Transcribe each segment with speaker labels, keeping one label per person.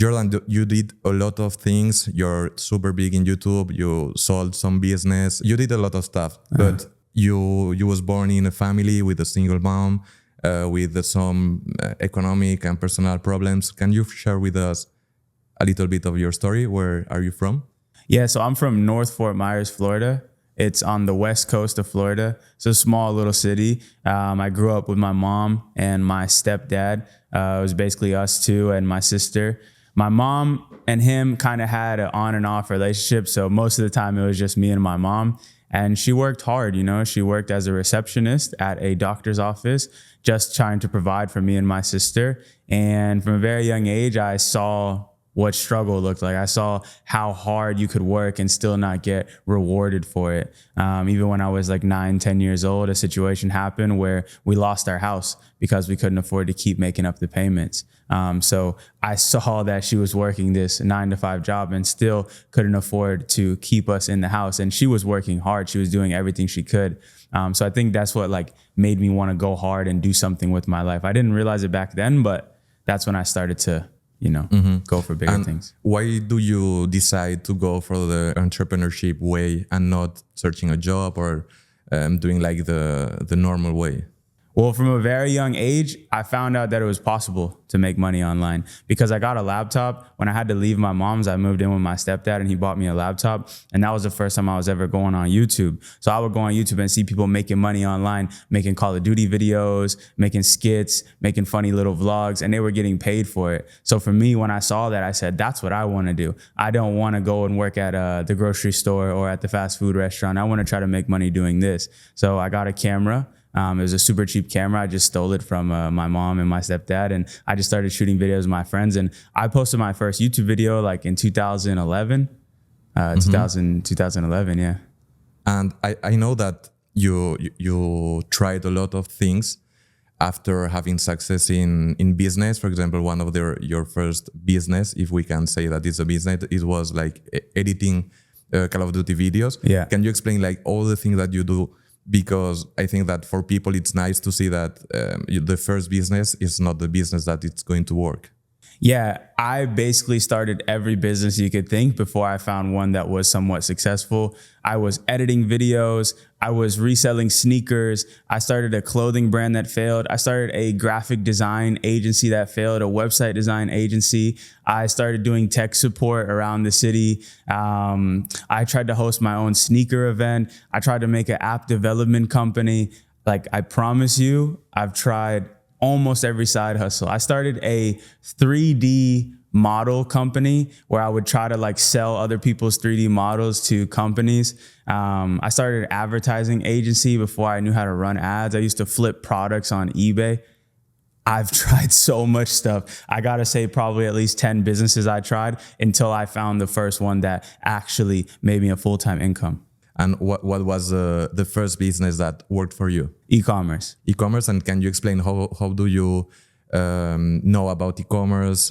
Speaker 1: Jordan, you did a lot of things. You're super big in YouTube. You sold some business. You did a lot of stuff. But you was born in a family with a single mom, with some economic and personal problems. Can you share with us a little bit of your story? Where are you from?
Speaker 2: Yeah, so I'm from North Fort Myers, Florida. It's on the west coast of Florida. It's a small little city. I grew up with my mom and my stepdad. It was basically us two and my sister. My mom and him kind of had an on and off relationship. So most of the time it was just me and my mom. And she worked hard, you know, she worked as a receptionist at a doctor's office, just trying to provide for me and my sister. And from a very young age, I saw what struggle looked like. I saw how hard you could work and still not get rewarded for it. Even when I was like 9, 10 years old, a situation happened where we lost our house because we couldn't afford to keep making up the payments. So I saw that she was working this 9-to-5 job and still couldn't afford to keep us in the house. And she was working hard. She was doing everything she could. So I think that's what like made me want to go hard and do something with my life. I didn't realize it back then, but that's when I started to go for bigger things.
Speaker 1: Why do you decide to go for the entrepreneurship way and not searching a job or doing like the normal way?
Speaker 2: Well, from a very young age, I found out that it was possible to make money online because I got a laptop. When I had to leave my mom's, I moved in with my stepdad and he bought me a laptop. And that was the first time I was ever going on YouTube. So I would go on YouTube and see people making money online, making Call of Duty videos, making skits, making funny little vlogs, and they were getting paid for it. So for me, when I saw that, I said, that's what I want to do. I don't want to go and work at the grocery store or at the fast food restaurant. I want to try to make money doing this. So I got a camera. It was a super cheap camera. I just stole it from my mom and my stepdad. And I just started shooting videos with my friends. And I posted my first YouTube video like in 2011, 2011, yeah.
Speaker 1: And I know that you tried a lot of things after having success in business. For example, one of your first business, if we can say that it's a business, it was like editing Call of Duty videos.
Speaker 2: Yeah.
Speaker 1: Can you explain like all the things that you do? Because I think that for people, it's nice to see that the first business is not the business that it's going to work.
Speaker 2: Yeah, I basically started every business you could think before I found one that was somewhat successful. I was editing videos. I was reselling sneakers. I started a clothing brand that failed. I started a graphic design agency that failed, a website design agency. I started doing tech support around the city. I tried to host my own sneaker event. I tried to make an app development company. Like, I promise you, I've tried almost every side hustle. I started a 3D model company where I would try to like sell other people's 3D models to companies. I started an advertising agency before I knew how to run ads. I used to flip products on eBay. I've tried so much stuff. I gotta say probably at least 10 businesses I tried until I found the first one that actually made me a full-time income.
Speaker 1: And what was the first business that worked for you?
Speaker 2: E-commerce.
Speaker 1: E-commerce. And can you explain how do you know about e-commerce,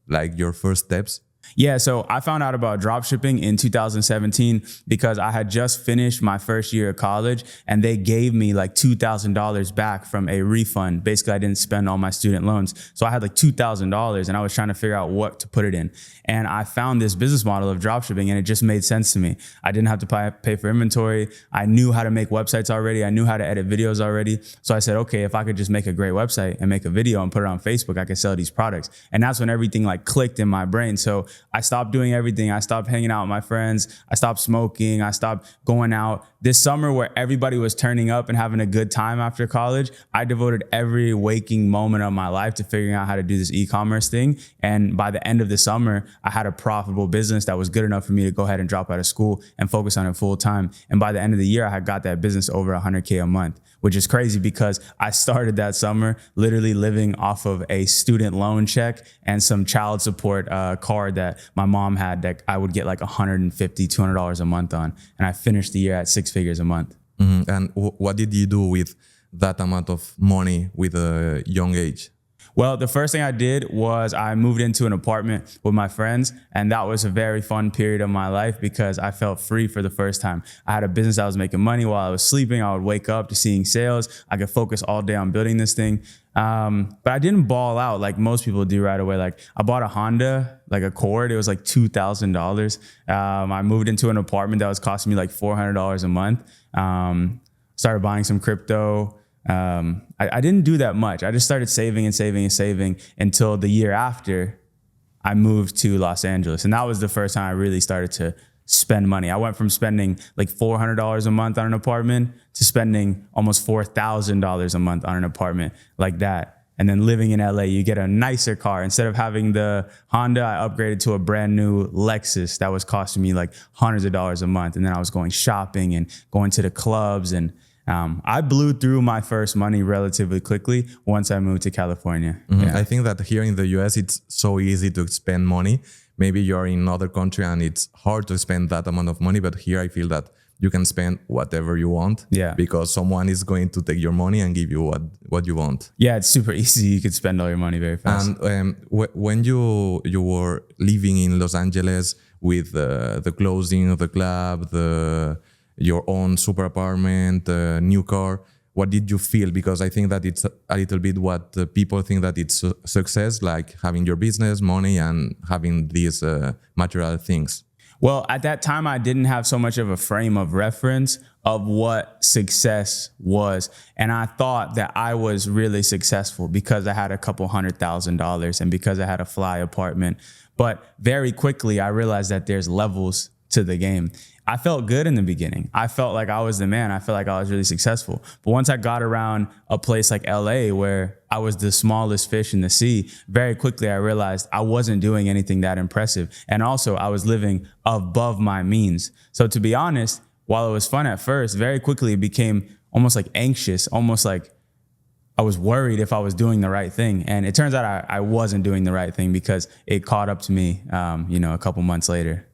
Speaker 1: like your first steps?
Speaker 2: Yeah, so I found out about dropshipping in 2017 because I had just finished my first year of college and they gave me like $2,000 back from a refund. Basically, I didn't spend all my student loans. So I had like $2,000 and I was trying to figure out what to put it in. And I found this business model of dropshipping and it just made sense to me. I didn't have to pay for inventory. I knew how to make websites already. I knew how to edit videos already. So I said, okay, if I could just make a great website and make a video and put it on Facebook, I could sell these products. And that's when everything like clicked in my brain. So I stopped doing everything. I stopped hanging out with my friends. I stopped smoking. I stopped going out. This summer where everybody was turning up and having a good time after college, I devoted every waking moment of my life to figuring out how to do this e-commerce thing. And by the end of the summer, I had a profitable business that was good enough for me to go ahead and drop out of school and focus on it full time. And by the end of the year, I had got that business over 100K a month, which is crazy because I started that summer literally living off of a student loan check and some child support card that my mom had that I would get like $150, $200 a month on. And I finished the year at 6 figures a month.
Speaker 1: Mm-hmm. And what did you do with that amount of money with a young age?
Speaker 2: Well, the first thing I did was I moved into an apartment with my friends, and that was a very fun period of my life because I felt free for the first time. I had a business that was making money while I was sleeping. I would wake up to seeing sales. I could focus all day on building this thing. But I didn't ball out like most people do right away. Like I bought a Honda, like Accord. It was like $2,000. I moved into an apartment that was costing me like $400 a month. Started buying some crypto. I didn't do that much. I just started saving and saving and saving until the year after I moved to Los Angeles. And that was the first time I really started to spend money. I went from spending like $400 a month on an apartment to spending almost $4,000 a month on an apartment like that. And then living in LA, you get a nicer car. Instead of having the Honda, I upgraded to a brand new Lexus that was costing me like hundreds of dollars a month. And then I was going shopping and going to the clubs. And I blew through my first money relatively quickly once I moved to California.
Speaker 1: I think that here in the US, it's so easy to spend money. Maybe you're in another country and it's hard to spend that amount of money. But here I feel that you can spend whatever you want because someone is going to take your money and give you what you want.
Speaker 2: Yeah, it's super easy. You could spend all your money very fast.
Speaker 1: And when you were living in Los Angeles with the closing of the club, your own super apartment, the new car, what did you feel? Because I think that it's a little bit what people think that it's success, like having your business, money, and having these material things.
Speaker 2: Well, at that time, I didn't have so much of a frame of reference of what success was. And I thought that I was really successful because I had a couple $100,000 and because I had a fly apartment. But very quickly, I realized that there's levels to the game. I felt good in the beginning. I felt like I was the man. I felt like I was really successful. But once I got around a place like LA where I was the smallest fish in the sea, very quickly I realized I wasn't doing anything that impressive. And also I was living above my means. So to be honest, while it was fun at first, very quickly it became almost like anxious, almost like I was worried if I was doing the right thing. And it turns out I wasn't doing the right thing because it caught up to me, a couple months later.